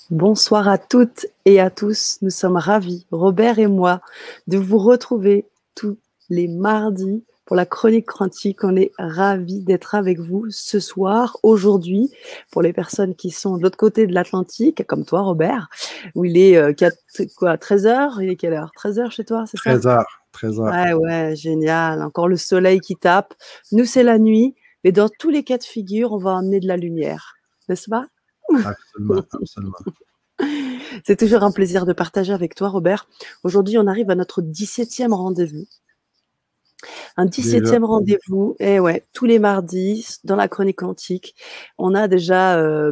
Bonsoir à toutes et à tous. Nous sommes ravis, Robert et moi, de vous retrouver tous les mardis pour la chronique quantique. On est ravis d'être avec vous ce soir, aujourd'hui, pour les personnes qui sont de l'autre côté de l'Atlantique, comme toi, Robert, où il est 13 heures. Il est quelle heure? 13 heures chez toi, c'est ça? 13 heures, 13 heures. Ouais, ouais, génial. Encore le soleil qui tape. Nous, c'est la nuit. Mais dans tous les cas de figure, on va emmener de la lumière, n'est-ce pas? Absolument, absolument. C'est toujours un plaisir de partager avec toi, Robert. Aujourd'hui, on arrive à notre 17e rendez-vous. Un 17e rendez-vous, et ouais, tous les mardis, dans la chronique quantique. On a déjà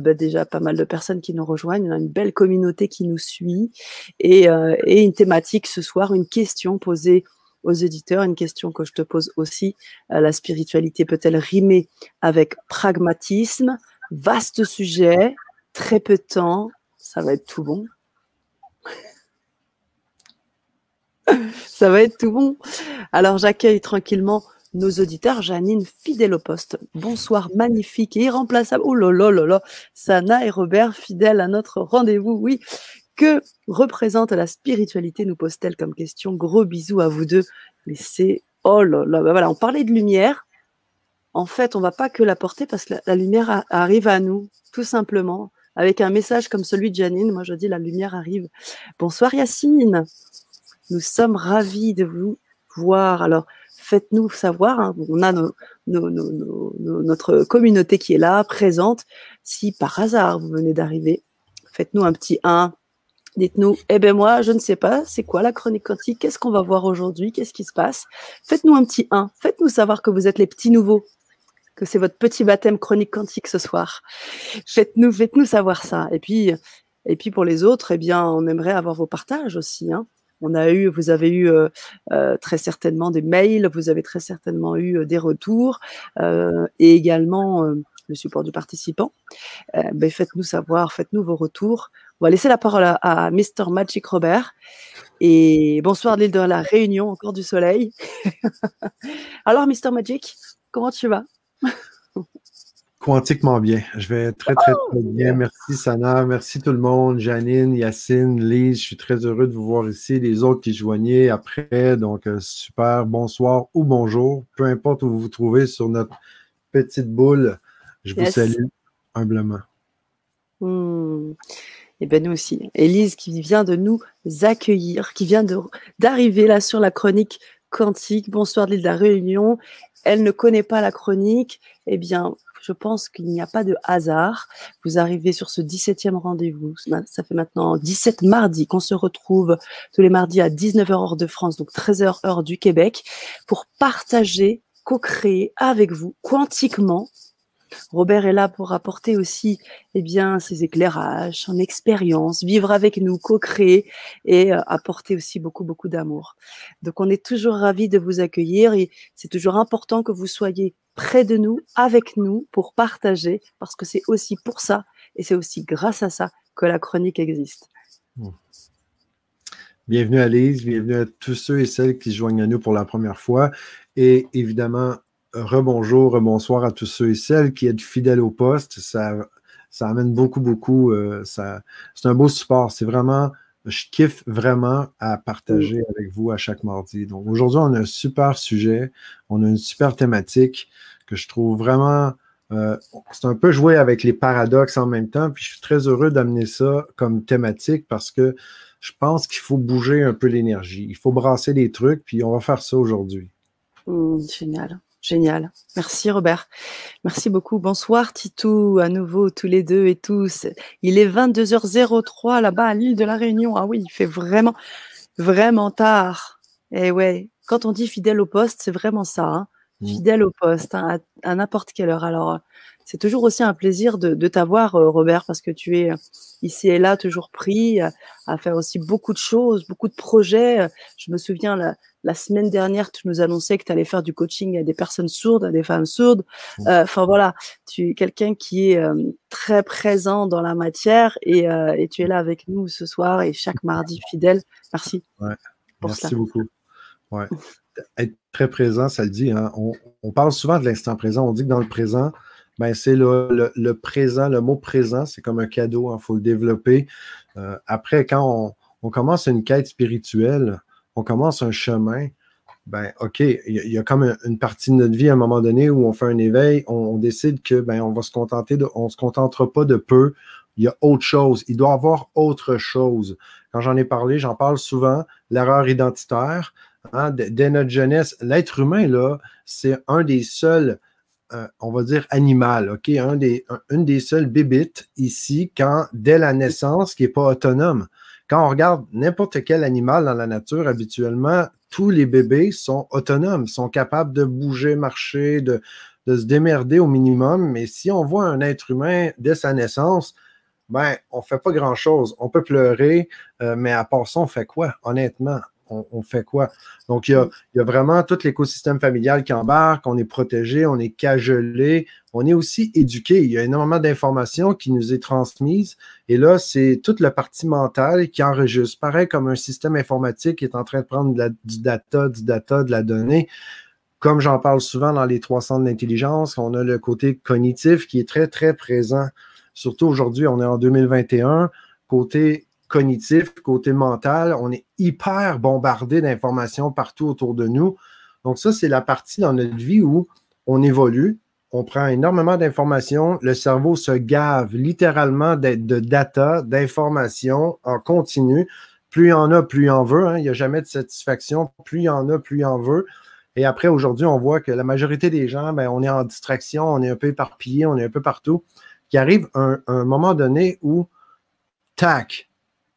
pas mal de personnes qui nous rejoignent. On a une belle communauté qui nous suit. Et une thématique ce soir, une question posée aux éditeurs, une question que je te pose aussi. La spiritualité peut-elle rimer avec pragmatisme? Vaste sujet, très peu de temps. Ça va être tout bon. Ça va être tout bon. Alors, j'accueille tranquillement nos auditeurs. Janine, fidèle au poste. Bonsoir, magnifique et irremplaçable. Oh là là là là. Sana et Robert, fidèles à notre rendez-vous. Oui. Que représente la spiritualité, nous pose-t-elle comme question. Gros bisous à vous deux. Mais c'est, oh là là, voilà, on parlait de lumière. En fait, on va pas que la porter parce que la lumière arrive à nous, tout simplement. Avec un message comme celui de Janine, moi je dis la lumière arrive. Bonsoir Yacine, nous sommes ravis de vous voir. Alors faites-nous savoir, hein, on a notre communauté qui est là, présente. Si par hasard vous venez d'arriver, faites-nous un petit 1. Dites-nous, eh ben moi je ne sais pas, c'est quoi la chronique quantique, qu'est-ce qu'on va voir aujourd'hui, qu'est-ce qui se passe. Faites-nous un petit 1, faites-nous savoir que vous êtes les petits nouveaux, que c'est votre petit baptême chronique quantique ce soir. Faites-nous savoir ça. Et puis pour les autres, eh bien, on aimerait avoir vos partages aussi. Hein. Vous avez eu très certainement des mails, vous avez très certainement eu des retours et également le support du participant. Ben, faites-nous savoir, faites-nous vos retours. On va laisser la parole à Mr. Magic Robert. Et bonsoir de l'île de la Réunion, encore du soleil. Alors, Mr. Magic, comment tu vas? Quantiquement bien. Je vais très, très, très bien. Merci, Sana. Merci tout le monde. Janine, Yacine, Lise. Je suis très heureux de vous voir ici. Les autres qui joignaient après. Donc, super. Bonsoir ou bonjour. Peu importe où vous vous trouvez sur notre petite boule. Je vous salue humblement. Et bien, nous aussi. Élise qui vient de nous accueillir, qui vient d'arriver là sur la chronique quantique. Bonsoir de l'île de la Réunion. Elle ne connaît pas la chronique. Eh bien, je pense qu'il n'y a pas de hasard. Vous arrivez sur ce 17e rendez-vous. Ça fait maintenant 17 mardis qu'on se retrouve tous les mardis à 19h heure de France, donc 13h heure du Québec, pour partager, co-créer avec vous quantiquement. Robert est là pour apporter aussi ses éclairages, son expérience, vivre avec nous, co-créer et apporter aussi beaucoup, beaucoup d'amour. Donc, on est toujours ravis de vous accueillir et c'est toujours important que vous soyez près de nous, avec nous, pour partager, parce que c'est aussi pour ça et c'est aussi grâce à ça que la chronique existe. Bienvenue à Lise, bienvenue à tous ceux et celles qui se joignent à nous pour la première fois et évidemment, rebonjour, rebonsoir à tous ceux et celles qui êtes fidèles au poste. Ça amène beaucoup. C'est un beau support. C'est vraiment, je kiffe vraiment à partager avec vous à chaque mardi. Donc aujourd'hui, on a un super sujet. On a une super thématique que je trouve vraiment. C'est un peu jouer avec les paradoxes en même temps. Puis je suis très heureux d'amener ça comme thématique parce que je pense qu'il faut bouger un peu l'énergie. Il faut brasser les trucs. Puis on va faire ça aujourd'hui. Génial. Génial. Merci Robert. Merci beaucoup. Bonsoir Titou, à nouveau tous les deux et tous. Il est 22h03 là-bas à l'île de la Réunion. Ah oui, il fait vraiment, vraiment tard. Et ouais, quand on dit fidèle au poste, c'est vraiment ça. Hein. Fidèle au poste, hein, à n'importe quelle heure. Alors, c'est toujours aussi un plaisir de t'avoir, Robert, parce que tu es ici et là toujours pris à faire aussi beaucoup de choses, beaucoup de projets. Je me souviens, la semaine dernière, tu nous annonçais que tu allais faire du coaching à des personnes sourdes, à des femmes sourdes. Enfin voilà, tu es quelqu'un qui est très présent dans la matière et tu es là avec nous ce soir et chaque mardi fidèle. Merci. Ouais, merci beaucoup. Ouais. Être très présent, ça le dit. Hein? On parle souvent de l'instant présent. On dit que dans le présent, Ben, c'est le présent, le mot présent, c'est comme un cadeau, il faut le développer. Après, quand on commence une quête spirituelle, on commence un chemin, ben, OK, il y a comme une partie de notre vie à un moment donné où on fait un éveil, on décide que ben, on va se contenter on se contentera pas de peu. Il y a autre chose. Il doit y avoir autre chose. Quand j'en ai parlé, j'en parle souvent, l'erreur identitaire. Hein, dès notre jeunesse, l'être humain, là, c'est un des seuls, on va dire, animal, OK? Une des seules bébites ici, dès la naissance, qui n'est pas autonome. Quand on regarde n'importe quel animal dans la nature, habituellement, tous les bébés sont autonomes, sont capables de bouger, marcher, de se démerder au minimum. Mais si on voit un être humain dès sa naissance, ben, on ne fait pas grand-chose. On peut pleurer, mais à part ça, on fait quoi, honnêtement? On fait quoi? Donc, il y a vraiment tout l'écosystème familial qui embarque, on est protégé, on est cajolé, on est aussi éduqué. Il y a énormément d'informations qui nous est transmises. Et là, c'est toute la partie mentale qui enregistre. Pareil comme un système informatique qui est en train de prendre du data, de la donnée. Comme j'en parle souvent dans les 300 de l'intelligence, on a le côté cognitif qui est très, très présent. Surtout aujourd'hui, on est en 2021. Côté cognitif, côté mental, on est hyper bombardé d'informations partout autour de nous. Donc ça, c'est la partie dans notre vie où on évolue, on prend énormément d'informations, le cerveau se gave littéralement de data, d'informations en continu. Plus il y en a, plus il en veut. Hein. Il n'y a jamais de satisfaction. Plus il y en a, plus il en veut. Et après, aujourd'hui, on voit que la majorité des gens, ben, on est en distraction, on est un peu éparpillé, on est un peu partout. Qu'il arrive un moment donné où, tac,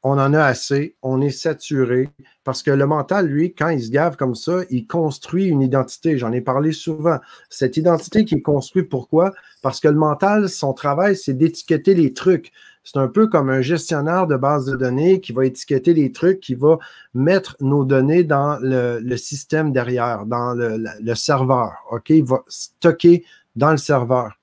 on en a assez, on est saturé, parce que le mental, lui, quand il se gave comme ça, il construit une identité. J'en ai parlé souvent. Cette identité qui est construite, pourquoi? Parce que le mental, son travail, c'est d'étiqueter les trucs. C'est un peu comme un gestionnaire de base de données qui va étiqueter les trucs, qui va mettre nos données dans le système derrière, dans le serveur. OK? Il va stocker dans le serveur.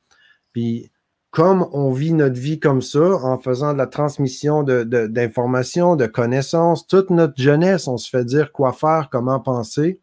Puis, comme on vit notre vie comme ça, en faisant de la transmission d'informations, de connaissances, toute notre jeunesse, on se fait dire quoi faire, comment penser.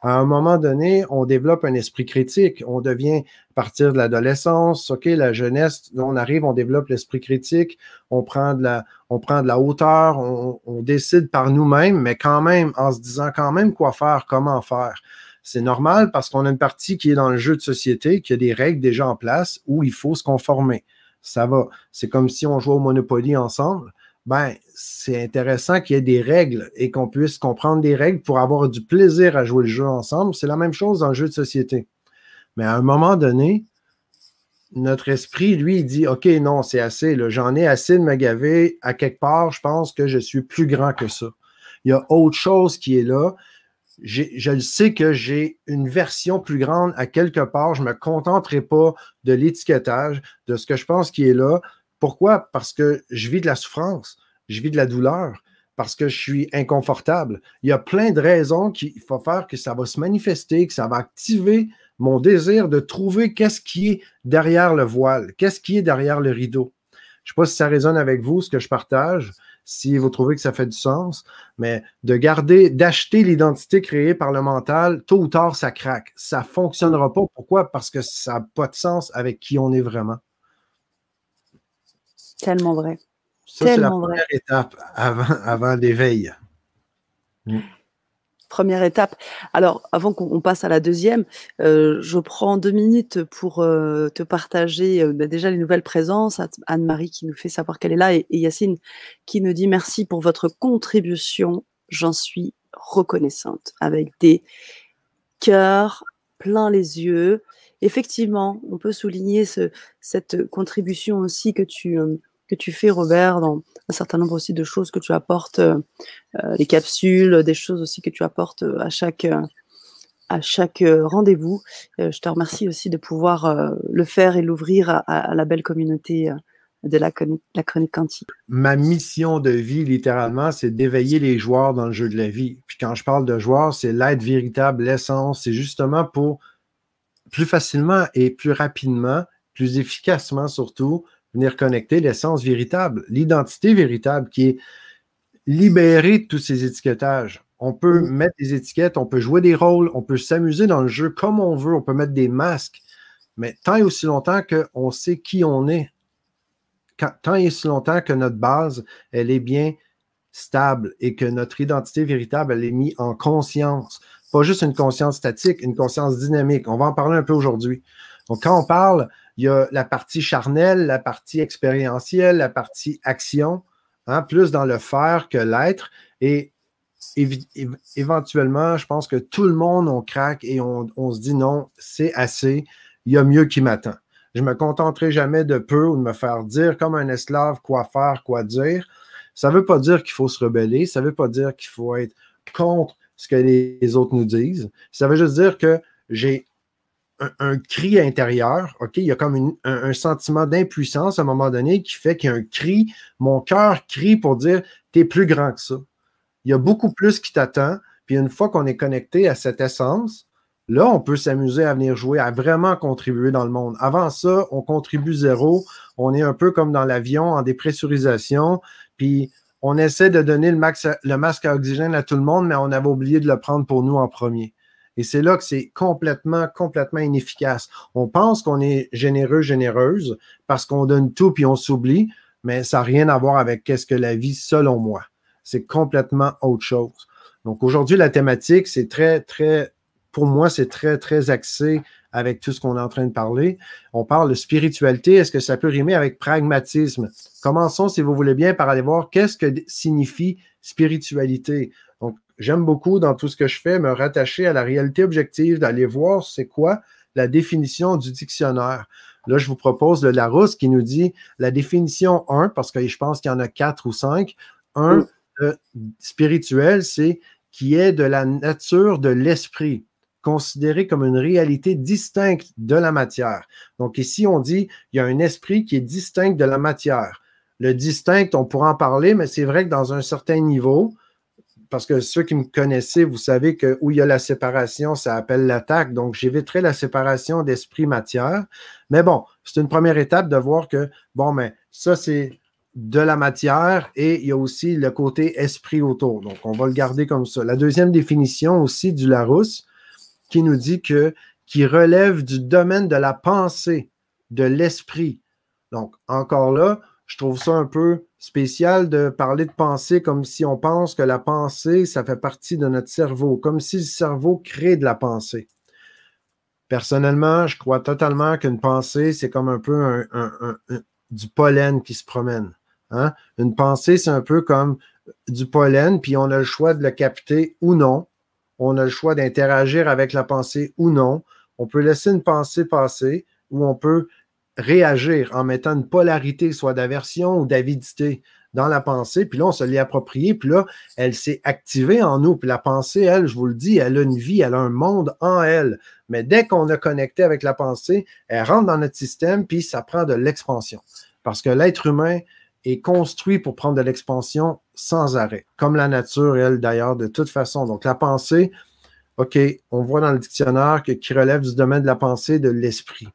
À un moment donné, on développe un esprit critique. On devient, à partir de l'adolescence, OK, la jeunesse, on arrive, on développe l'esprit critique, on prend de la hauteur, on décide par nous-mêmes, mais quand même, en se disant quand même quoi faire, comment faire. C'est normal parce qu'on a une partie qui est dans le jeu de société, qui a des règles déjà en place où il faut se conformer. Ça va. C'est comme si on jouait au Monopoly ensemble. Ben, c'est intéressant qu'il y ait des règles et qu'on puisse comprendre des règles pour avoir du plaisir à jouer le jeu ensemble. C'est la même chose dans le jeu de société. Mais à un moment donné, notre esprit, lui, il dit, OK, non, c'est assez, là, j'en ai assez de me gaver. À quelque part, je pense que je suis plus grand que ça. Il y a autre chose qui est là. Je le sais que j'ai une version plus grande à quelque part. Je ne me contenterai pas de l'étiquetage, de ce que je pense qui est là. Pourquoi? Parce que je vis de la souffrance, je vis de la douleur, parce que je suis inconfortable. Il y a plein de raisons qu'il faut faire que ça va se manifester, que ça va activer mon désir de trouver qu'est-ce qui est derrière le voile, qu'est-ce qui est derrière le rideau. Je ne sais pas si ça résonne avec vous, ce que je partage, si vous trouvez que ça fait du sens, mais d'acheter l'identité créée par le mental, tôt ou tard, ça craque. Ça ne fonctionnera pas. Pourquoi? Parce que ça n'a pas de sens avec qui on est vraiment. Tellement vrai. Ça, c'est la première étape avant l'éveil. Première étape. Alors, avant qu'on passe à la deuxième, je prends 2 minutes pour te partager déjà les nouvelles présences. Anne-Marie qui nous fait savoir qu'elle est là et Yacine qui nous dit merci pour votre contribution. J'en suis reconnaissante. Avec des cœurs plein les yeux. Effectivement, on peut souligner cette contribution aussi que tu fais, Robert, dans un certain nombre aussi de choses que tu apportes, les capsules, des choses aussi que tu apportes à chaque rendez-vous. Je te remercie aussi de pouvoir le faire et l'ouvrir à la belle communauté de la chronique quantique. Ma mission de vie, littéralement, c'est d'éveiller les joueurs dans le jeu de la vie. Puis quand je parle de joueurs, c'est l'être véritable, l'essence. C'est justement pour plus facilement et plus rapidement, plus efficacement surtout, venir connecter l'essence véritable, l'identité véritable qui est libérée de tous ces étiquetages. On peut mettre des étiquettes, on peut jouer des rôles, on peut s'amuser dans le jeu comme on veut, on peut mettre des masques, Mais tant et aussi longtemps qu'on sait qui on est, tant et aussi longtemps que notre base, elle est bien stable et que notre identité véritable, elle est mise en conscience. Pas juste une conscience statique, une conscience dynamique. On va en parler un peu aujourd'hui. Donc, quand on parle, il y a la partie charnelle, la partie expérientielle, la partie action, hein, plus dans le faire que l'être. Et éventuellement, je pense que tout le monde, on craque et on se dit non, c'est assez, il y a mieux qui m'attend. Je ne me contenterai jamais de peu ou de me faire dire comme un esclave quoi faire, quoi dire. Ça ne veut pas dire qu'il faut se rebeller, ça ne veut pas dire qu'il faut être contre ce que les autres nous disent. Ça veut juste dire que j'ai un cri intérieur, OK? Il y a comme un sentiment d'impuissance à un moment donné qui fait qu'il y a un cri, mon cœur crie pour dire « t'es plus grand que ça ». Il y a beaucoup plus qui t'attend, puis une fois qu'on est connecté à cette essence, là, on peut s'amuser à venir jouer, à vraiment contribuer dans le monde. Avant ça, on contribue zéro, on est un peu comme dans l'avion en dépressurisation, puis on essaie de donner le masque à oxygène à tout le monde, mais on avait oublié de le prendre pour nous en premier. Et c'est là que c'est complètement inefficace. On pense qu'on est généreux, généreuse, parce qu'on donne tout puis on s'oublie, mais ça n'a rien à voir avec qu'est-ce que la vie, selon moi. C'est complètement autre chose. Donc aujourd'hui, la thématique, c'est pour moi, c'est très axé avec tout ce qu'on est en train de parler. On parle de spiritualité. Est-ce que ça peut rimer avec pragmatisme? Commençons, si vous voulez bien, par aller voir qu'est-ce que signifie spiritualité. Donc, j'aime beaucoup dans tout ce que je fais me rattacher à la réalité objective, d'aller voir c'est quoi la définition du dictionnaire. Là, je vous propose le Larousse qui nous dit la définition 1, parce que je pense qu'il y en a 4 ou 5. 1, spirituel, c'est qui est de la nature de l'esprit, considéré comme une réalité distincte de la matière. Donc ici, on dit il y a un esprit qui est distinct de la matière. Le distinct, on pourra en parler, mais c'est vrai que dans un certain niveau, parce que ceux qui me connaissaient, vous savez que où il y a la séparation, ça appelle l'attaque. Donc, j'éviterai la séparation d'esprit-matière. Mais bon, c'est une première étape de voir que, bon, mais ça, c'est de la matière et il y a aussi le côté esprit autour. Donc, on va le garder comme ça. La deuxième définition aussi du Larousse qui nous dit qui relève du domaine de la pensée, de l'esprit. Donc, encore là, je trouve ça un peu spécial de parler de pensée comme si on pense que la pensée, ça fait partie de notre cerveau, comme si le cerveau crée de la pensée. Personnellement, je crois totalement qu'une pensée, c'est comme un peu du pollen qui se promène. Hein? Une pensée, c'est un peu comme du pollen, puis on a le choix de le capter ou non. On a le choix d'interagir avec la pensée ou non. On peut laisser une pensée passer ou on peut réagir en mettant une polarité, soit d'aversion ou d'avidité dans la pensée. Puis là, on se l'est approprié, puis là, elle s'est activée en nous. Puis la pensée, elle, je vous le dis, elle a une vie, elle a un monde en elle. Mais dès qu'on a connecté avec la pensée, elle rentre dans notre système, puis ça prend de l'expansion. Parce que l'être humain est construit pour prendre de l'expansion sans arrêt, comme la nature, elle, d'ailleurs, de toute façon. Donc, la pensée, OK, on voit dans le dictionnaire qui relève du domaine de la pensée, de l'esprit.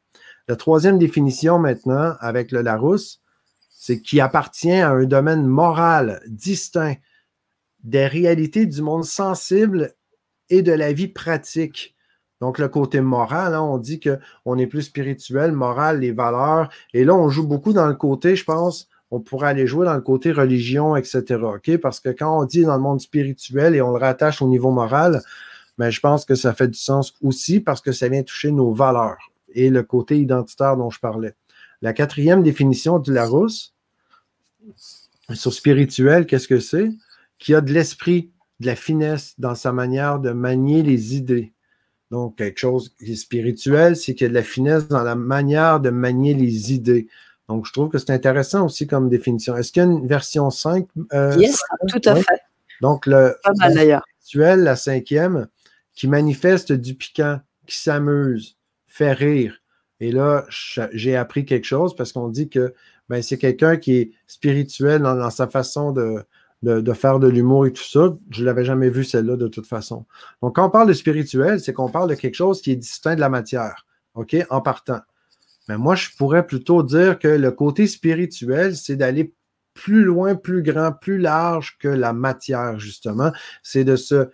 La troisième définition maintenant, avec le Larousse, c'est qui appartient à un domaine moral distinct des réalités du monde sensible et de la vie pratique. Donc, le côté moral, hein, on dit qu'on est plus spirituel, moral, les valeurs. Et là, on joue beaucoup dans le côté, je pense, on pourrait aller jouer dans le côté religion, etc. OK? Parce que quand on dit dans le monde spirituel et on le rattache au niveau moral, ben, je pense que ça fait du sens aussi parce que ça vient toucher nos valeurs et le côté identitaire dont je parlais. La quatrième définition du Larousse, sur spirituel, qu'est-ce que c'est? Qui a de l'esprit, de la finesse dans sa manière de manier les idées. Donc, quelque chose qui est spirituel, c'est qu'il y a de la finesse dans la manière de manier les idées. Donc, je trouve que c'est intéressant aussi comme définition. Est-ce qu'il y a une version 5? Yes, tout à fait. Donc, le pas mal d'ailleurs. Spirituel, la cinquième, qui manifeste du piquant, qui s'amuse, fait rire. Et là, j'ai appris quelque chose parce qu'on dit que ben, c'est quelqu'un qui est spirituel dans sa façon de faire de l'humour et tout ça. Je ne l'avais jamais vu celle-là de toute façon. Donc, quand on parle de spirituel, c'est qu'on parle de quelque chose qui est distinct de la matière, OK, en partant. Mais moi, je pourrais plutôt dire que le côté spirituel, c'est d'aller plus loin, plus grand, plus large que la matière, justement. C'est de se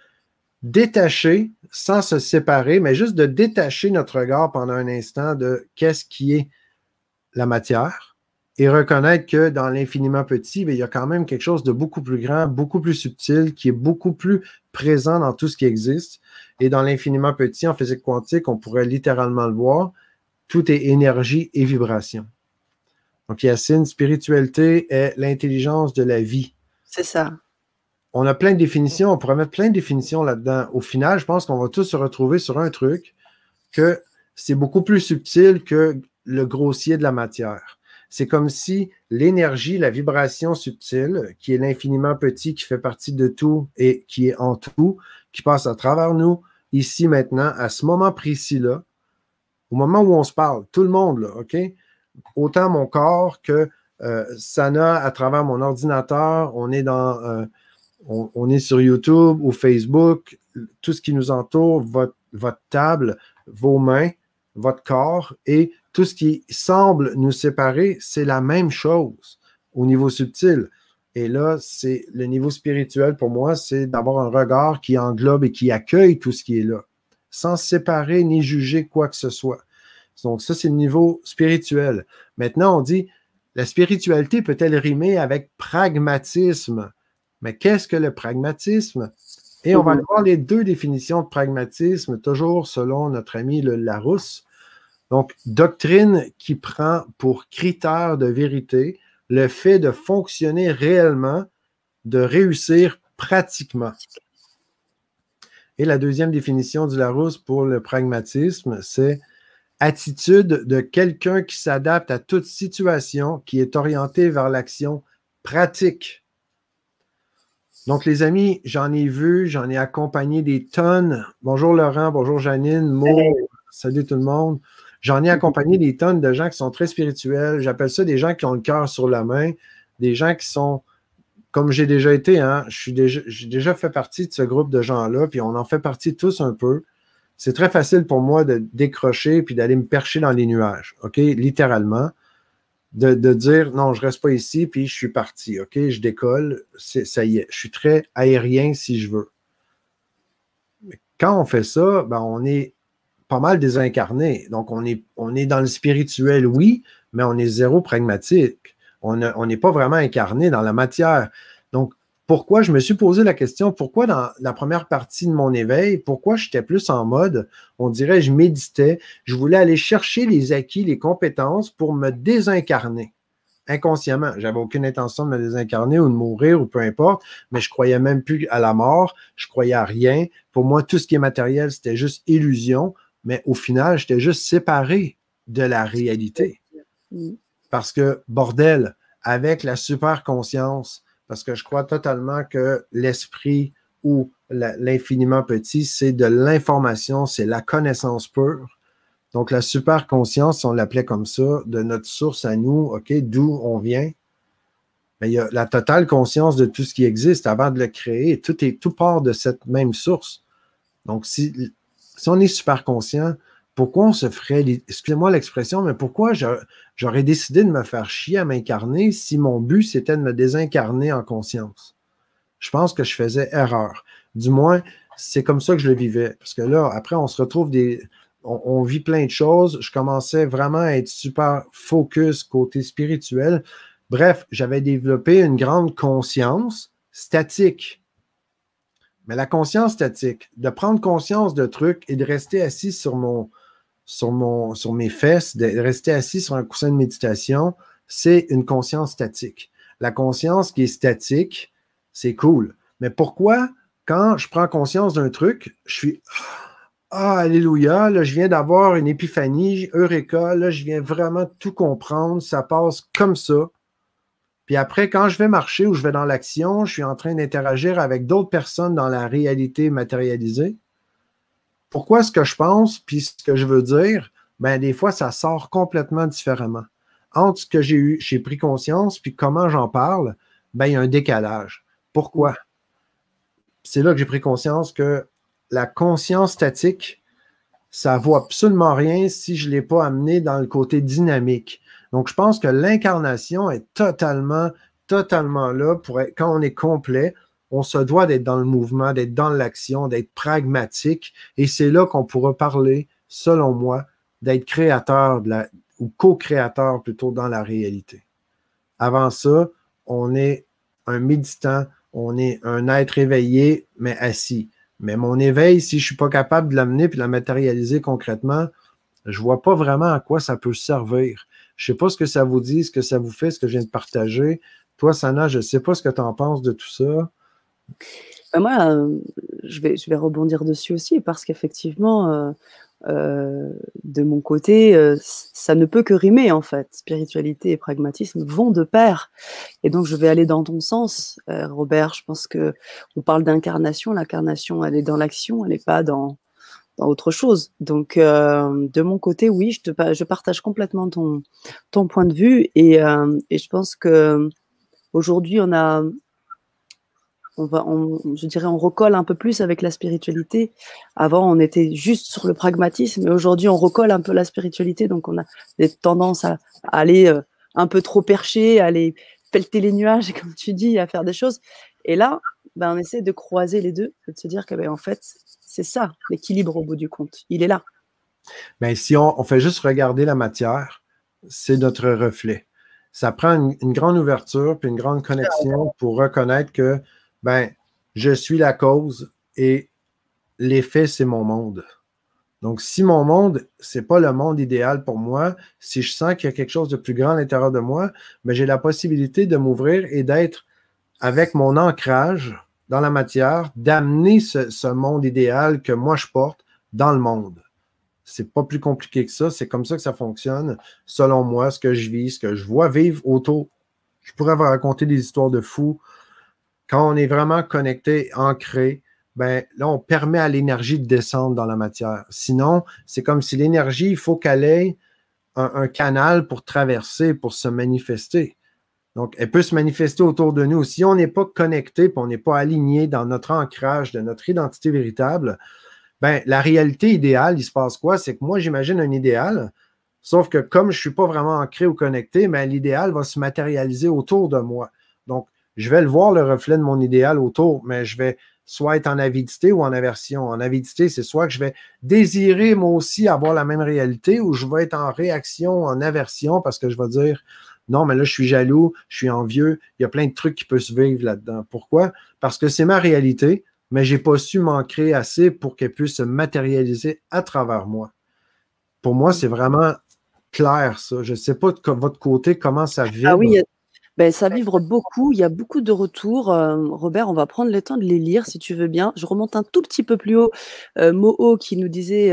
détacher, sans se séparer, mais juste de détacher notre regard pendant un instant de qu'est-ce qui est la matière et reconnaître que dans l'infiniment petit, il y a quand même quelque chose de beaucoup plus grand, beaucoup plus subtil, qui est beaucoup plus présent dans tout ce qui existe. Et dans l'infiniment petit, en physique quantique, on pourrait littéralement le voir, tout est énergie et vibration. Donc, Yacine, spiritualité est l'intelligence de la vie. C'est ça. On a plein de définitions, on pourrait mettre plein de définitions là-dedans. Au final, je pense qu'on va tous se retrouver sur un truc que c'est beaucoup plus subtil que le grossier de la matière. C'est comme si l'énergie, la vibration subtile, qui est l'infiniment petit, qui fait partie de tout et qui est en tout, qui passe à travers nous, ici, maintenant, à ce moment précis-là, au moment où on se parle, tout le monde, là, OK? Autant mon corps que Sana à travers mon ordinateur, on est on est sur YouTube ou Facebook, tout ce qui nous entoure, votre table, vos mains, votre corps et tout ce qui semble nous séparer, c'est la même chose au niveau subtil. Et là, c'est le niveau spirituel pour moi, c'est d'avoir un regard qui englobe et qui accueille tout ce qui est là, sans séparer ni juger quoi que ce soit. Donc ça, c'est le niveau spirituel. Maintenant, on dit, la spiritualité peut-elle rimer avec pragmatisme? Mais qu'est-ce que le pragmatisme? Et on va aller voir les deux définitions de pragmatisme, toujours selon notre ami le Larousse. Donc, doctrine qui prend pour critère de vérité le fait de fonctionner réellement, de réussir pratiquement. Et la deuxième définition du Larousse pour le pragmatisme, c'est attitude de quelqu'un qui s'adapte à toute situation, qui est orienté vers l'action pratique. Donc, les amis, j'en ai vu, j'en ai accompagné des tonnes. Bonjour Laurent, bonjour Janine, Maud, salut tout le monde. J'en ai accompagné des tonnes de gens qui sont très spirituels. J'appelle ça des gens qui ont le cœur sur la main, des gens qui sont, comme j'ai déjà été, hein, j'ai déjà fait partie de ce groupe de gens-là, puis on en fait partie tous un peu. C'est très facile pour moi de décrocher puis d'aller me percher dans les nuages, OK? Littéralement. De dire non, je ne reste pas ici, puis je suis parti, OK? Je décolle, ça y est. Je suis très aérien si je veux. Mais quand on fait ça, ben, on est pas mal désincarné. Donc, on est dans le spirituel, oui, mais on est zéro pragmatique. On n'est pas vraiment incarné dans la matière. Donc, pourquoi je me suis posé la question, pourquoi dans la première partie de mon éveil, pourquoi j'étais plus en mode, on dirait, je méditais, je voulais aller chercher les acquis, les compétences pour me désincarner inconsciemment. J'avais aucune intention de me désincarner ou de mourir ou peu importe, mais je croyais même plus à la mort, je croyais à rien. Pour moi, tout ce qui est matériel, c'était juste illusion, mais au final, j'étais juste séparé de la réalité. Parce que, bordel, avec la super conscience, parce que je crois totalement que l'esprit ou l'infiniment petit, c'est de l'information, c'est la connaissance pure. Donc, la super conscience, si on l'appelait comme ça, de notre source à nous, OK, d'où on vient, mais il y a la totale conscience de tout ce qui existe avant de le créer. Tout part de cette même source. Donc, si on est super conscient, pourquoi on se ferait, excusez-moi l'expression, mais pourquoi j'aurais décidé de me faire chier à m'incarner si mon but, c'était de me désincarner en conscience? Je pense que je faisais erreur. Du moins, c'est comme ça que je le vivais. Parce que là, après, on se retrouve on vit plein de choses. Je commençais vraiment à être super focus côté spirituel. Bref, j'avais développé une grande conscience statique. Mais la conscience statique, de prendre conscience de trucs et de rester assis sur mes fesses, de rester assis sur un coussin de méditation, c'est une conscience statique. La conscience qui est statique, c'est cool. Mais pourquoi, quand je prends conscience d'un truc, je suis ah, alléluia, là, je viens d'avoir une épiphanie, Eureka, là, je viens vraiment tout comprendre, ça passe comme ça. Puis après, quand je vais marcher ou je vais dans l'action, je suis en train d'interagir avec d'autres personnes dans la réalité matérialisée. Pourquoi ce que je pense puis ce que je veux dire, ben des fois, ça sort complètement différemment. Entre ce que j'ai pris conscience puis comment j'en parle, ben il y a un décalage. Pourquoi? C'est là que j'ai pris conscience que la conscience statique, ça ne vaut absolument rien si je ne l'ai pas amené dans le côté dynamique. Donc, je pense que l'incarnation est totalement là pour être, quand on est complet, on se doit d'être dans le mouvement, d'être dans l'action, d'être pragmatique. Et c'est là qu'on pourra parler, selon moi, d'être créateur ou co-créateur plutôt dans la réalité. Avant ça, on est un méditant, on est un être éveillé, mais assis. Mais mon éveil, si je ne suis pas capable de l'amener et de la matérialiser concrètement, je ne vois pas vraiment à quoi ça peut servir. Je ne sais pas ce que ça vous dit, ce que ça vous fait, ce que je viens de partager. Toi, Sana, je ne sais pas ce que tu en penses de tout ça. Moi, je vais rebondir dessus aussi parce qu'effectivement, de mon côté, ça ne peut que rimer en fait. Spiritualité et pragmatisme vont de pair. Et donc, je vais aller dans ton sens, Robert. Je pense que on parle d'incarnation. L'incarnation, elle est dans l'action, elle n'est pas dans autre chose. Donc, de mon côté, oui, je partage complètement ton point de vue et je pense que aujourd'hui, je dirais, on recolle un peu plus avec la spiritualité. Avant, on était juste sur le pragmatisme, et aujourd'hui, on recolle un peu la spiritualité. Donc, on a des tendances à aller un peu trop percher, à aller pelleter les nuages, comme tu dis, à faire des choses. Et là, on essaie de croiser les deux, de se dire que, en fait, c'est ça, l'équilibre au bout du compte. Il est là. Mais si on fait juste regarder la matière, c'est notre reflet. Ça prend une grande ouverture puis une grande connexion pour reconnaître que je suis la cause et l'effet, c'est mon monde. Donc, si mon monde, c'est pas le monde idéal pour moi, si je sens qu'il y a quelque chose de plus grand à l'intérieur de moi, j'ai la possibilité de m'ouvrir et d'être avec mon ancrage dans la matière, d'amener ce monde idéal que moi je porte dans le monde. C'est pas plus compliqué que ça. C'est comme ça que ça fonctionne, selon moi, ce que je vis, ce que je vois vivre autour. Je pourrais vous raconter des histoires de fous. Quand on est vraiment connecté, ancré, là, on permet à l'énergie de descendre dans la matière. Sinon, c'est comme si l'énergie, il faut qu'elle ait un canal pour traverser, pour se manifester. Donc, elle peut se manifester autour de nous. Si on n'est pas connecté, puis on n'est pas aligné dans notre ancrage de notre identité véritable, la réalité idéale, il se passe quoi? C'est que moi, j'imagine un idéal, sauf que comme je ne suis pas vraiment ancré ou connecté, l'idéal va se matérialiser autour de moi. Donc, je vais le voir, le reflet de mon idéal autour, mais je vais soit être en avidité ou en aversion. En avidité, c'est soit que je vais désirer moi aussi avoir la même réalité ou je vais être en réaction, en aversion, parce que je vais dire non, mais là, je suis jaloux, je suis envieux, il y a plein de trucs qui peuvent se vivre là-dedans. Pourquoi? Parce que c'est ma réalité, mais je n'ai pas su m'ancrer assez pour qu'elle puisse se matérialiser à travers moi. Pour moi, c'est vraiment clair, ça. Je ne sais pas de votre côté comment ça vibre. Ah oui, ça vibre beaucoup. Il y a beaucoup de retours. Robert, on va prendre le temps de les lire, si tu veux bien. Je remonte un tout petit peu plus haut. Moho qui nous disait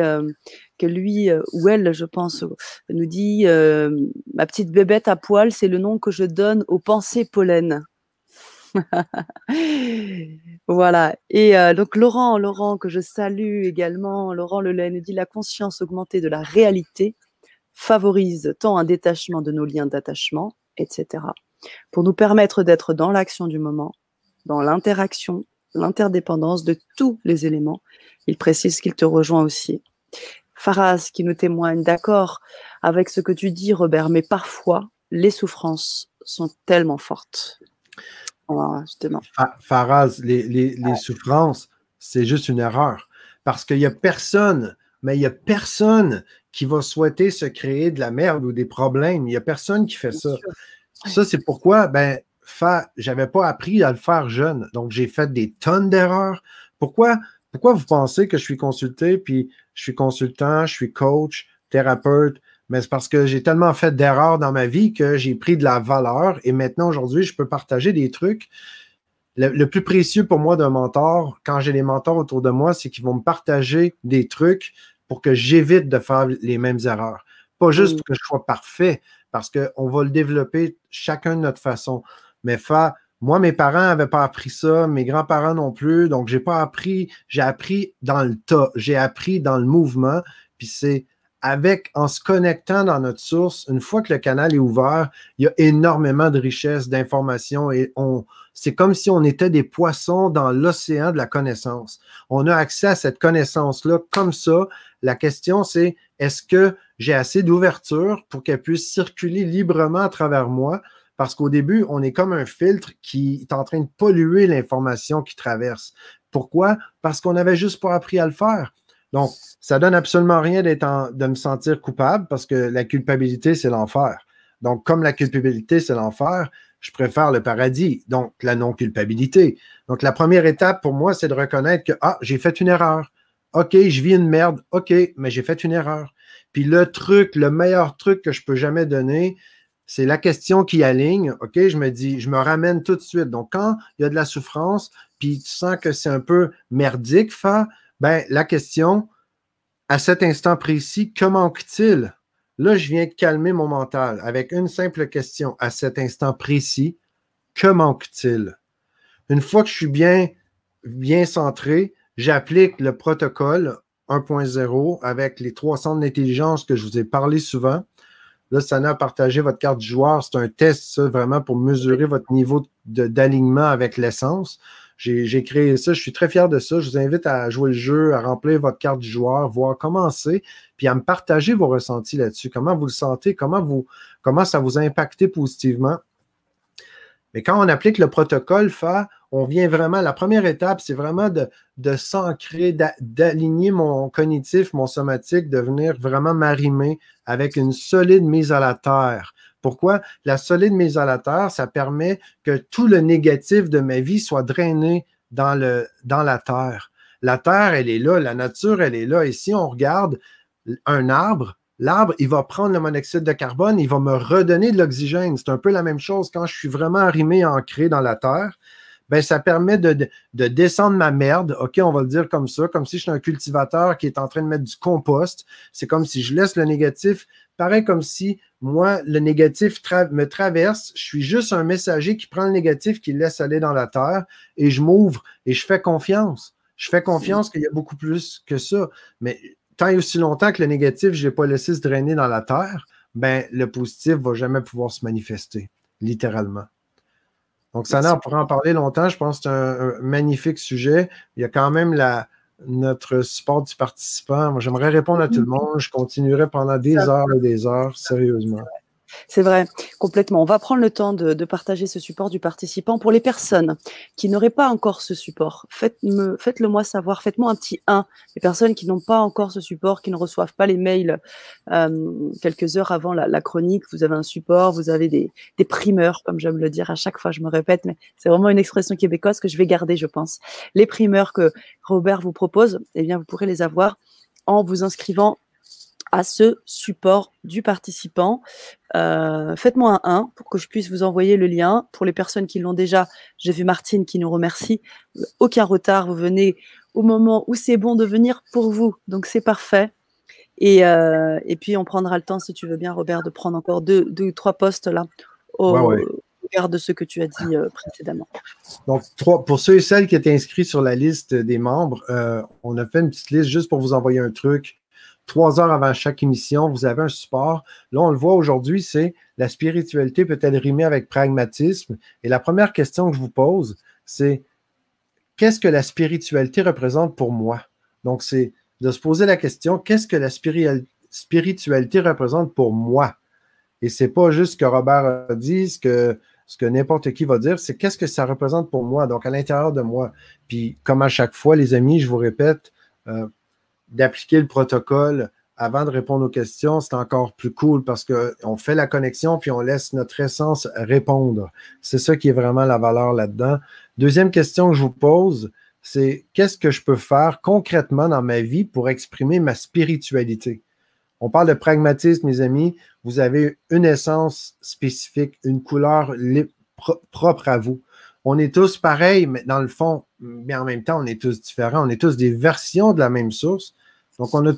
que lui, ou elle, je pense, nous dit « Ma petite bébête à poil, c'est le nom que je donne aux pensées pollen. » Voilà. Et donc Laurent, que je salue également, Laurent Lelay nous dit « La conscience augmentée de la réalité favorise tant un détachement de nos liens d'attachement, etc. pour nous permettre d'être dans l'action du moment, dans l'interaction, l'interdépendance de tous les éléments. » Il précise qu'il te rejoint aussi. Faraz qui nous témoigne, d'accord avec ce que tu dis, Robert, mais parfois, les souffrances sont tellement fortes. Voilà, justement. Faraz, les souffrances, c'est juste une erreur. Parce qu'il n'y a personne, mais il n'y a personne qui va souhaiter se créer de la merde ou des problèmes. Il n'y a personne qui fait ça. Ça, c'est pourquoi, j'avais pas appris à le faire jeune. Donc, j'ai fait des tonnes d'erreurs. Pourquoi vous pensez que je suis consulté, puis je suis consultant, je suis coach, thérapeute? Mais c'est parce que j'ai tellement fait d'erreurs dans ma vie que j'ai pris de la valeur et maintenant, aujourd'hui, je peux partager des trucs. Le plus précieux pour moi d'un mentor, quand j'ai des mentors autour de moi, c'est qu'ils vont me partager des trucs pour que j'évite de faire les mêmes erreurs. Pas juste pour que je sois parfait, parce qu'on va le développer chacun de notre façon. Mais moi, mes parents n'avaient pas appris ça, mes grands-parents non plus, donc j'ai appris dans le tas, j'ai appris dans le mouvement, puis c'est en se connectant dans notre source, une fois que le canal est ouvert, il y a énormément de richesses, d'informations et c'est comme si on était des poissons dans l'océan de la connaissance. On a accès à cette connaissance-là comme ça. La question, c'est est-ce que j'ai assez d'ouverture pour qu'elle puisse circuler librement à travers moi? Parce qu'au début, on est comme un filtre qui est en train de polluer l'information qui traverse. Pourquoi? Parce qu'on n'avait juste pas appris à le faire. Donc, ça donne absolument rien de me sentir coupable parce que la culpabilité, c'est l'enfer. Donc, comme la culpabilité, c'est l'enfer, je préfère le paradis, donc la non-culpabilité. Donc, la première étape pour moi, c'est de reconnaître que, ah, j'ai fait une erreur. OK, je vis une merde. OK, mais j'ai fait une erreur. Puis le meilleur truc que je peux jamais donner, c'est la question qui aligne. OK, je me dis, je me ramène tout de suite. Donc, quand il y a de la souffrance, puis tu sens que c'est un peu merdique, ben, la question, à cet instant précis, que manque-t-il? Là, je viens de calmer mon mental avec une simple question. À cet instant précis, que manque-t-il? Une fois que je suis bien centré, j'applique le protocole 1.0 avec les 3 centres d'intelligence que je vous ai parlé souvent. Là, Sana a partagé votre carte du joueur. C'est un test, ça, vraiment pour mesurer votre niveau d'alignement avec l'essence. J'ai créé ça. Je suis très fier de ça. Je vous invite à jouer le jeu, à remplir votre carte du joueur, voir comment c'est, puis à me partager vos ressentis là-dessus. Comment vous le sentez? Comment ça vous a impacté positivement? Mais quand on applique le protocole on vient vraiment, la première étape, c'est vraiment de s'ancrer, d'aligner mon cognitif, mon somatique, de venir vraiment m'arrimer avec une solide mise à la terre. Pourquoi? La solide mise à la terre, ça permet que tout le négatif de ma vie soit drainé dans la terre. La terre, elle est là, la nature, elle est là. Et si on regarde un arbre, l'arbre, il va prendre le monoxyde de carbone, il va me redonner de l'oxygène. C'est un peu la même chose quand je suis vraiment arrimé, ancré dans la terre. Ben, ça permet de descendre ma merde, OK, on va le dire comme ça, comme si je suis un cultivateur qui est en train de mettre du compost. C'est comme si je laisse le négatif, pareil comme si moi, le négatif me traverse, je suis juste un messager qui prend le négatif, qui le laisse aller dans la terre, et je m'ouvre et je fais confiance. Je fais confiance qu'il y a beaucoup plus que ça. Mais tant et aussi longtemps que le négatif, je n'ai pas laissé se drainer dans la terre, ben, le positif ne va jamais pouvoir se manifester, littéralement. Donc, Sana, on pourrait en parler longtemps. Je pense que c'est un magnifique sujet. Il y a quand même notre support du participant. Moi, j'aimerais répondre à tout le monde. Je continuerai pendant des heures et des heures, sérieusement. C'est vrai, complètement. On va prendre le temps de partager ce support du participant. Pour les personnes qui n'auraient pas encore ce support, faites-le moi savoir, faites-moi un petit 1. Les personnes qui n'ont pas encore ce support, qui ne reçoivent pas les mails quelques heures avant la chronique, vous avez un support, vous avez des primeurs, comme j'aime le dire à chaque fois, je me répète, mais c'est vraiment une expression québécoise que je vais garder, je pense. Les primeurs que Robert vous propose, eh bien, vous pourrez les avoir en vous inscrivant à ce support du participant. Faites-moi un 1 pour que je puisse vous envoyer le lien. Pour les personnes qui l'ont déjà, j'ai vu Martine qui nous remercie. Aucun retard, vous venez au moment où c'est bon de venir pour vous. Donc, c'est parfait. Et puis, on prendra le temps, si tu veux bien, Robert, de prendre encore deux ou trois postes là, au regard de ce que tu as dit précédemment. Donc, pour ceux et celles qui étaient inscrits sur la liste des membres, on a fait une petite liste juste pour vous envoyer un truc. 3 heures avant chaque émission, vous avez un support. Là, on le voit aujourd'hui, c'est la spiritualité peut-elle rimer avec pragmatisme? Et la première question que je vous pose, c'est qu'est-ce que la spiritualité représente pour moi? Donc, c'est de se poser la question, qu'est-ce que la spiritualité représente pour moi? Et c'est pas juste ce que Robert a dit, ce que n'importe qui va dire, c'est qu'est-ce que ça représente pour moi, donc à l'intérieur de moi. Puis, comme à chaque fois, les amis, je vous répète, d'appliquer le protocole avant de répondre aux questions, c'est encore plus cool parce qu'on fait la connexion puis on laisse notre essence répondre. C'est ça qui est vraiment la valeur là-dedans. Deuxième question que je vous pose, c'est qu'est-ce que je peux faire concrètement dans ma vie pour exprimer ma spiritualité? On parle de pragmatisme, mes amis. Vous avez une essence spécifique, une couleur propre à vous. On est tous pareils, mais dans le fond, mais en même temps, on est tous différents. On est tous des versions de la même source. Donc, on a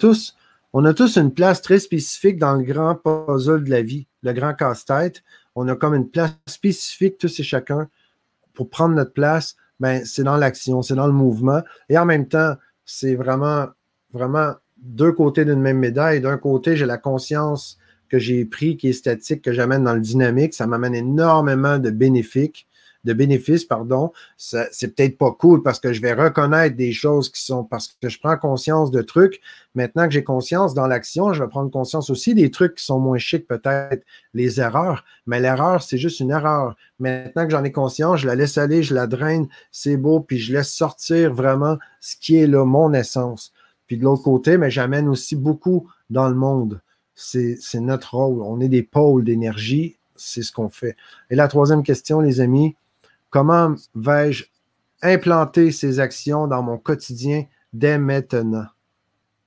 tous une place très spécifique dans le grand puzzle de la vie, le grand casse-tête. On a comme une place spécifique, tous et chacun, pour prendre notre place. Ben, c'est dans l'action, c'est dans le mouvement. Et en même temps, c'est vraiment, vraiment deux côtés d'une même médaille. D'un côté, j'ai la conscience que j'ai pris, qui est statique, que j'amène dans le dynamique. Ça m'amène énormément de bénéfiques. de bénéfices, pardon, c'est peut-être pas cool parce que je vais reconnaître des choses qui sont, parce que je prends conscience de trucs. Maintenant que j'ai conscience dans l'action, je vais prendre conscience aussi des trucs qui sont moins chics, peut-être les erreurs. Mais l'erreur, c'est juste une erreur. Maintenant que j'en ai conscience, je la laisse aller, je la draine, c'est beau, puis je laisse sortir vraiment ce qui est là, mon essence. Puis de l'autre côté, mais j'amène aussi beaucoup dans le monde. C'est notre rôle. On est des pôles d'énergie. C'est ce qu'on fait. Et la troisième question, les amis, comment vais-je implanter ces actions dans mon quotidien dès maintenant?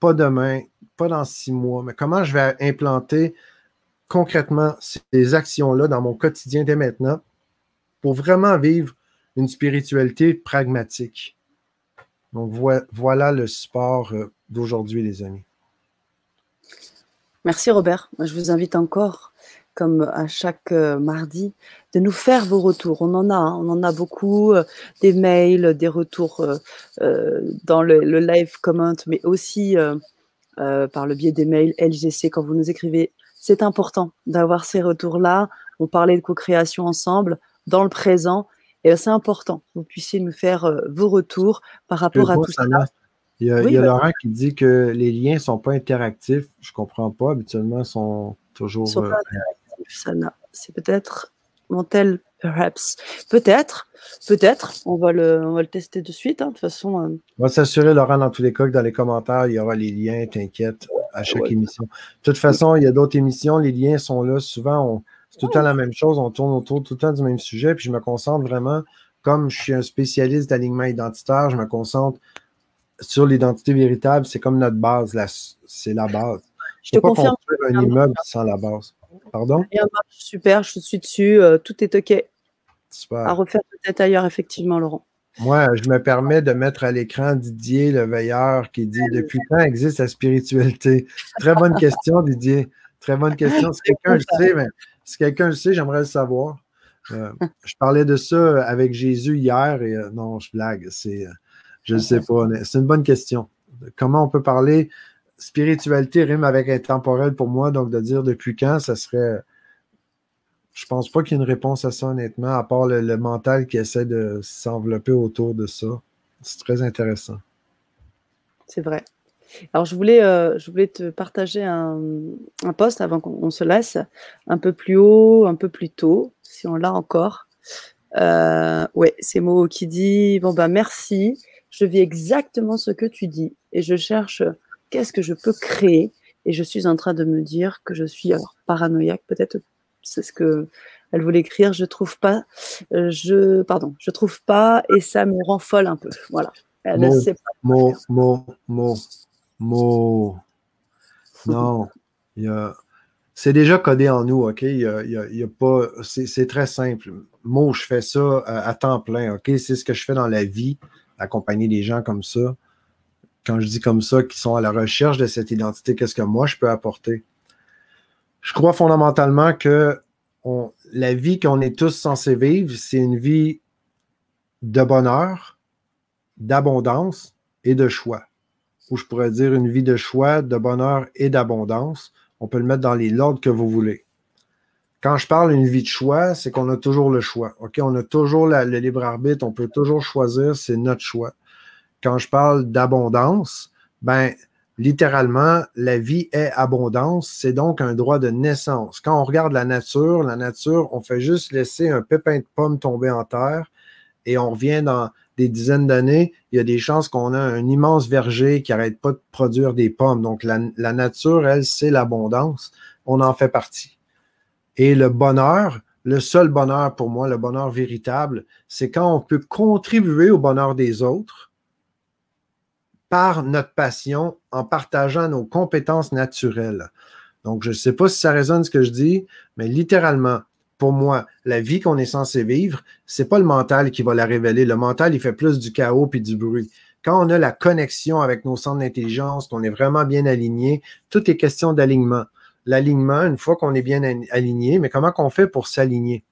Pas demain, pas dans 6 mois, mais comment je vais implanter concrètement ces actions-là dans mon quotidien dès maintenant pour vraiment vivre une spiritualité pragmatique. Donc, voilà le support d'aujourd'hui, les amis. Merci Robert. Je vous invite encore, comme à chaque mardi, de nous faire vos retours. On en a beaucoup, des mails, des retours dans le live comment, mais aussi par le biais des mails LGC quand vous nous écrivez. C'est important d'avoir ces retours-là. On parlait de co-création ensemble, dans le présent, et c'est important que vous puissiez nous faire vos retours par rapport à tout ça. Il y a Laurent qui dit que les liens ne sont pas interactifs. Je ne comprends pas. Habituellement, ils sont toujours... Ils sont pas interactifs, Sana. C'est peut-être Montel, perhaps. Peut-être. On va le tester de suite. Hein. De toute façon... On va s'assurer, Laurent, dans tous les cas, que dans les commentaires, il y aura les liens, t'inquiète, à chaque émission. De toute façon, il y a d'autres émissions. Les liens sont là. Souvent, c'est tout le temps la même chose. On tourne autour tout le temps du même sujet. Puis je me concentre vraiment, comme je suis un spécialiste d'alignement identitaire, je me concentre sur l'identité véritable, c'est comme notre base, c'est la base. Je te confirme. Un immeuble sans la base. Pardon? Super, je suis dessus, tout est OK. Super. À refaire peut-être ailleurs, effectivement, Laurent. Moi, je me permets de mettre à l'écran Didier, le veilleur, qui dit « Depuis quand existe la spiritualité? » Très bonne question, Didier. Très bonne question. Si quelqu'un le sait, mais si quelqu'un le sait, j'aimerais le savoir. Je parlais de ça avec Jésus hier et non, je blague. Je ne sais pas. C'est une bonne question. Comment on peut parler? Spiritualité rime avec intemporel pour moi, donc de dire depuis quand, ça serait... Je pense pas qu'il y ait une réponse à ça, honnêtement, à part le mental qui essaie de s'envelopper autour de ça. C'est très intéressant. C'est vrai. Alors, je voulais te partager un post avant qu'on se laisse, un peu plus haut, un peu plus tôt, si on l'a encore. Ouais, c'est Mo qui dit « Bon, ben merci. Je vis exactement ce que tu dis et je cherche qu'est-ce que je peux créer et je suis en train de me dire que je suis paranoïaque, peut-être c'est ce que elle voulait écrire, je trouve pas et ça me rend folle un peu. Voilà. Elle ne sait pas. Non, c'est déjà codé en nous, OK? Il y a pas, c'est très simple. Je fais ça à temps plein, OK? C'est ce que je fais dans la vie, accompagner des gens comme ça. Quand je dis comme ça, qui sont à la recherche de cette identité, qu'est-ce que moi je peux apporter? Je crois fondamentalement que la vie qu'on est tous censés vivre, c'est une vie de bonheur, d'abondance et de choix. Ou je pourrais dire une vie de choix, de bonheur et d'abondance. On peut le mettre dans l'ordre que vous voulez. Quand je parle d'une vie de choix, c'est qu'on a toujours le choix. OK? On a toujours le libre arbitre, on peut toujours choisir, c'est notre choix. Quand je parle d'abondance, ben, littéralement, la vie est abondance, c'est donc un droit de naissance. Quand on regarde la nature, on fait juste laisser un pépin de pomme tomber en terre et on revient dans des dizaines d'années, il y a des chances qu'on a un immense verger qui n'arrête pas de produire des pommes. Donc, la nature, elle, c'est l'abondance. On en fait partie. Et le bonheur, le seul bonheur pour moi, le bonheur véritable, c'est quand on peut contribuer au bonheur des autres par notre passion en partageant nos compétences naturelles. Donc, je ne sais pas si ça résonne ce que je dis, mais littéralement, pour moi, la vie qu'on est censé vivre, c'est pas le mental qui va la révéler. Le mental, il fait plus du chaos puis du bruit. Quand on a la connexion avec nos centres d'intelligence, qu'on est vraiment bien aligné, tout est question d'alignement. L'alignement, une fois qu'on est bien aligné, mais comment qu'on fait pour s'aligner?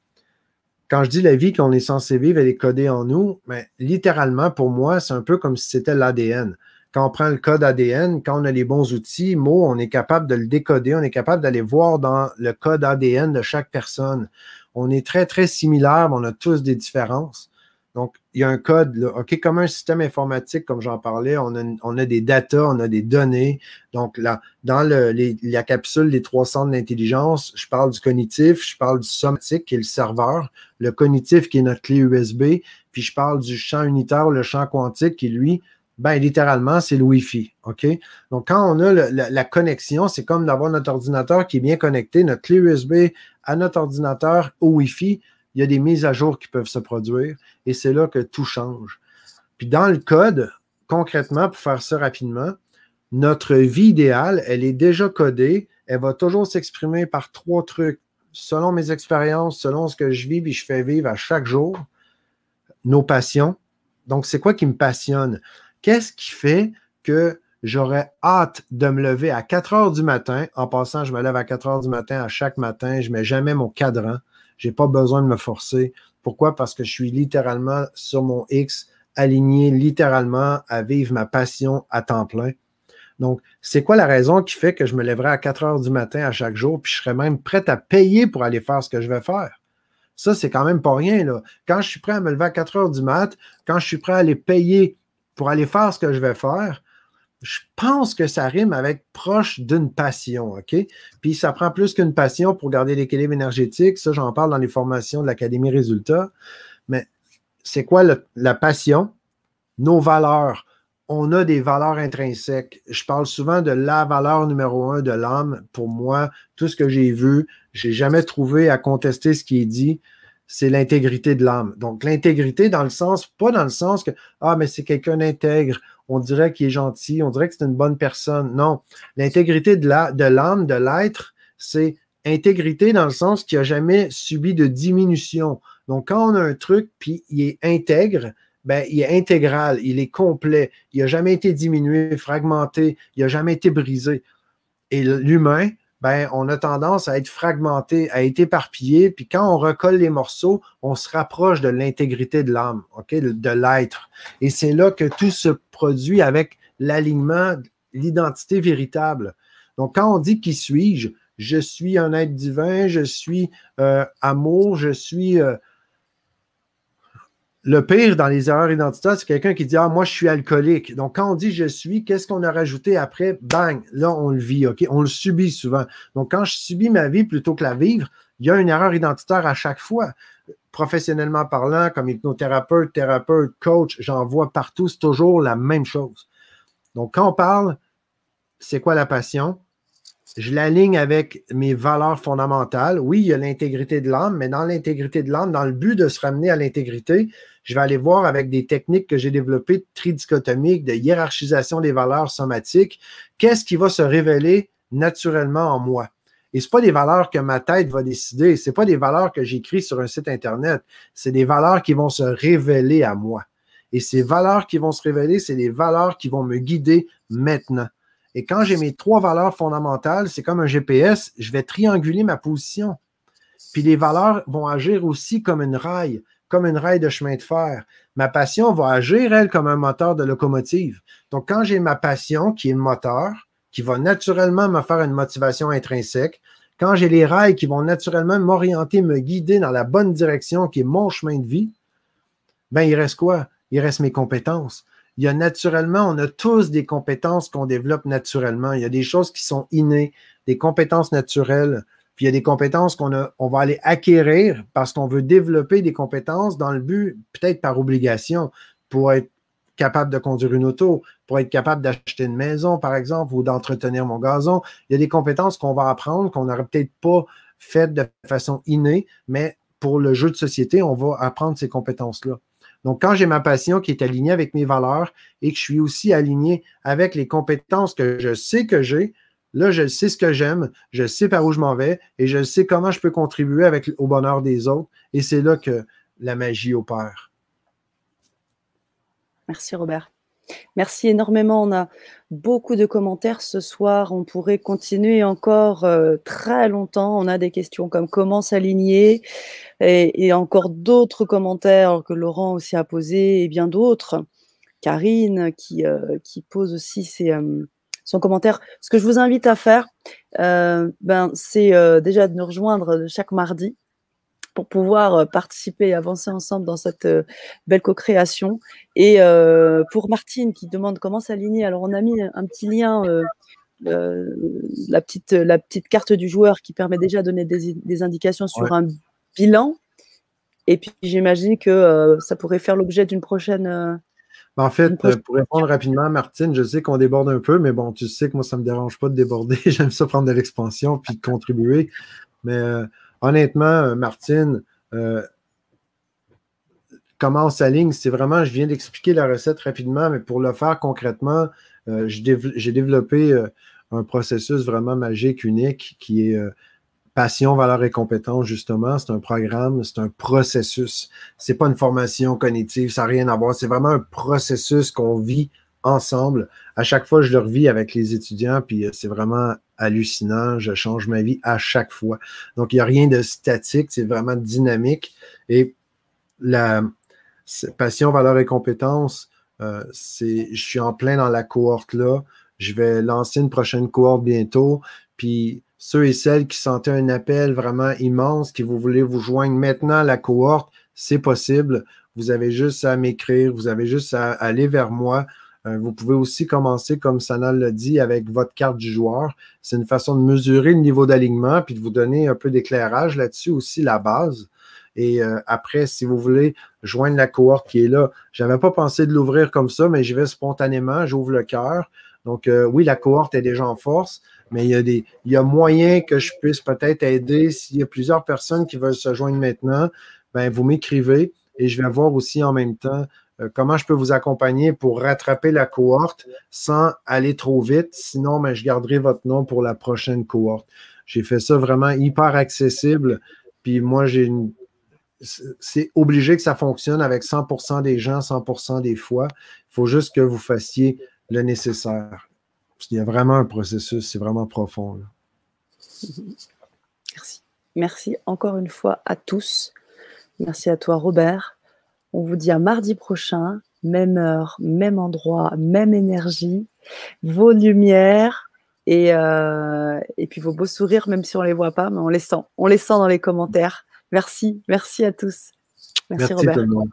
Quand je dis la vie qu'on est censé vivre, elle est codée en nous, mais littéralement, pour moi, c'est un peu comme si c'était l'ADN. Quand on prend le code ADN, quand on a les bons outils, mots, on est capable de le décoder, on est capable d'aller voir dans le code ADN de chaque personne. On est très, très similaires, mais on a tous des différences. Donc, il y a un code, là, OK, comme un système informatique, comme j'en parlais, on a des data, on a des données. Donc, là, dans la capsule des 3 centres d'intelligence, je parle du cognitif, je parle du somatique, qui est le serveur, le cognitif, qui est notre clé USB, puis je parle du champ unitaire ou le champ quantique, qui, lui, ben, littéralement, c'est le Wi-Fi. OK? Donc, quand on a la connexion, c'est comme d'avoir notre ordinateur qui est bien connecté, notre clé USB à notre ordinateur au Wi-Fi. Il y a des mises à jour qui peuvent se produire et c'est là que tout change. Puis dans le code, concrètement, pour faire ça rapidement, notre vie idéale, elle est déjà codée. Elle va toujours s'exprimer par 3 trucs. Selon mes expériences, selon ce que je vis et je fais vivre à chaque jour, nos passions. Donc, c'est quoi qui me passionne? Qu'est-ce qui fait que j'aurais hâte de me lever à 4 heures du matin? En passant, je me lève à 4 heures du matin à chaque matin. Je ne mets jamais mon cadran. Je n'ai pas besoin de me forcer. Pourquoi? Parce que je suis littéralement sur mon X, aligné littéralement à vivre ma passion à temps plein. Donc, c'est quoi la raison qui fait que je me lèverai à 4 heures du matin à chaque jour, puis je serais même prêt à payer pour aller faire ce que je vais faire? Ça, c'est quand même pas rien, là. Quand je suis prêt à me lever à 4 heures du mat, quand je suis prêt à aller payer pour aller faire ce que je vais faire, je pense que ça rime avec proche d'une passion, OK? Puis ça prend plus qu'une passion pour garder l'équilibre énergétique. Ça, j'en parle dans les formations de l'Académie Résultats. Mais c'est quoi la passion? Nos valeurs. On a des valeurs intrinsèques. Je parle souvent de la valeur numéro 1 de l'âme. Pour moi, tout ce que j'ai vu, je n'ai jamais trouvé à contester ce qui est dit. C'est l'intégrité de l'âme. Donc, l'intégrité dans le sens, pas dans le sens que, ah, mais c'est quelqu'un d'intègre, on dirait qu'il est gentil, on dirait que c'est une bonne personne. Non. L'intégrité de l'âme, de l'être, c'est intégrité dans le sens qu'il n'a jamais subi de diminution. Donc, quand on a un truc, puis il est intègre, ben, il est intégral, il est complet, il n'a jamais été diminué, fragmenté, il n'a jamais été brisé. Et l'humain, ben, on a tendance à être fragmenté, à être éparpillé, puis quand on recolle les morceaux, on se rapproche de l'intégrité de l'âme, OK, de l'être. Et c'est là que tout se produit avec l'alignement, l'identité véritable. Donc, quand on dit qui suis-je, je suis un être divin, je suis amour, je suis... Le pire dans les erreurs identitaires, c'est quelqu'un qui dit « Ah, moi, je suis alcoolique. » Donc, quand on dit « je suis », qu'est-ce qu'on a rajouté après? Bang! Là, on le vit, OK? On le subit souvent. Donc, quand je subis ma vie plutôt que la vivre, il y a une erreur identitaire à chaque fois. Professionnellement parlant, comme hypnothérapeute, thérapeute, coach, j'en vois partout, c'est toujours la même chose. Donc, quand on parle, c'est quoi la passion? Je l'aligne avec mes valeurs fondamentales. Oui, il y a l'intégrité de l'âme, mais dans l'intégrité de l'âme, dans le but de se ramener à l'intégrité, je vais aller voir avec des techniques que j'ai développées tridichotomiques, de hiérarchisation des valeurs somatiques, qu'est-ce qui va se révéler naturellement en moi. Et ce n'est pas des valeurs que ma tête va décider, ce n'est pas des valeurs que j'écris sur un site Internet, c'est des valeurs qui vont se révéler à moi. Et ces valeurs qui vont se révéler, c'est des valeurs qui vont me guider maintenant. Et quand j'ai mes 3 valeurs fondamentales, c'est comme un GPS, je vais trianguler ma position. Puis les valeurs vont agir aussi comme une rail de chemin de fer. Ma passion va agir, elle, comme un moteur de locomotive. Donc, quand j'ai ma passion, qui est le moteur, qui va naturellement me faire une motivation intrinsèque, quand j'ai les rails qui vont naturellement m'orienter, me guider dans la bonne direction, qui est mon chemin de vie, ben il reste quoi? Il reste mes compétences. Il y a naturellement, on a tous des compétences qu'on développe naturellement. Il y a des choses qui sont innées, des compétences naturelles, puis il y a des compétences qu'on va aller acquérir parce qu'on veut développer des compétences dans le but, peut-être par obligation, pour être capable de conduire une auto, pour être capable d'acheter une maison, par exemple, ou d'entretenir mon gazon. Il y a des compétences qu'on va apprendre, qu'on n'aurait peut-être pas faites de façon innée, mais pour le jeu de société, on va apprendre ces compétences-là. Donc, quand j'ai ma passion qui est alignée avec mes valeurs et que je suis aussi aligné avec les compétences que je sais que j'ai, là, je sais ce que j'aime, je sais par où je m'en vais et je sais comment je peux contribuer au bonheur des autres. Et c'est là que la magie opère. Merci Robert. Merci énormément. On a beaucoup de commentaires ce soir. On pourrait continuer encore très longtemps. On a des questions comme comment s'aligner et encore d'autres commentaires que Laurent aussi a posés et bien d'autres. Karine qui pose aussi son commentaire. Ce que je vous invite à faire, c'est déjà de nous rejoindre chaque mardi pour pouvoir participer et avancer ensemble dans cette belle co-création. Et pour Martine qui demande comment s'aligner, alors on a mis un petit lien, la petite carte du joueur qui permet déjà de donner des indications sur un bilan. Et puis j'imagine que ça pourrait faire l'objet d'une prochaine... En fait, pour répondre rapidement, Martine, je sais qu'on déborde un peu, mais bon, tu sais que moi, ça ne me dérange pas de déborder. J'aime ça prendre de l'expansion puis de contribuer. Mais honnêtement, Martine, comment on s'aligne, c'est vraiment, je viens d'expliquer la recette rapidement, mais pour le faire concrètement, j'ai développé un processus vraiment magique, unique, qui est passion, valeur et compétence, justement. C'est un programme, c'est un processus. C'est pas une formation cognitive, ça n'a rien à voir. C'est vraiment un processus qu'on vit ensemble. À chaque fois, je le revis avec les étudiants, puis c'est vraiment hallucinant. Je change ma vie à chaque fois. Donc, il n'y a rien de statique, c'est vraiment dynamique. Et la passion, valeur et compétence, je suis en plein dans la cohorte-là. Je vais lancer une prochaine cohorte bientôt. Puis, ceux et celles qui sentaient un appel vraiment immense, qui vous voulez vous joindre maintenant à la cohorte, c'est possible. Vous avez juste à m'écrire, vous avez juste à aller vers moi. Vous pouvez aussi commencer, comme Sanal l'a dit, avec votre carte du joueur. C'est une façon de mesurer le niveau d'alignement puis de vous donner un peu d'éclairage là-dessus aussi, la base. Et après, si vous voulez joindre la cohorte qui est là, je n'avais pas pensé de l'ouvrir comme ça, mais j'y vais spontanément, j'ouvre le cœur. Donc, oui, la cohorte est déjà en force, mais il y a moyen que je puisse peut-être aider. S'il y a plusieurs personnes qui veulent se joindre maintenant, ben, vous m'écrivez et je vais voir aussi en même temps comment je peux vous accompagner pour rattraper la cohorte sans aller trop vite. Sinon, ben, je garderai votre nom pour la prochaine cohorte. J'ai fait ça vraiment hyper accessible. Puis moi, c'est obligé que ça fonctionne avec 100% des gens, 100% des fois. Il faut juste que vous fassiez le nécessaire. Il y a vraiment un processus, c'est vraiment profond. Là. Merci. Merci encore une fois à tous. Merci à toi, Robert. On vous dit à mardi prochain, même heure, même endroit, même énergie, vos lumières et puis vos beaux sourires, même si on ne les voit pas, mais on les sent. On les sent dans les commentaires. Merci, merci à tous. Merci Robert. Tout le monde.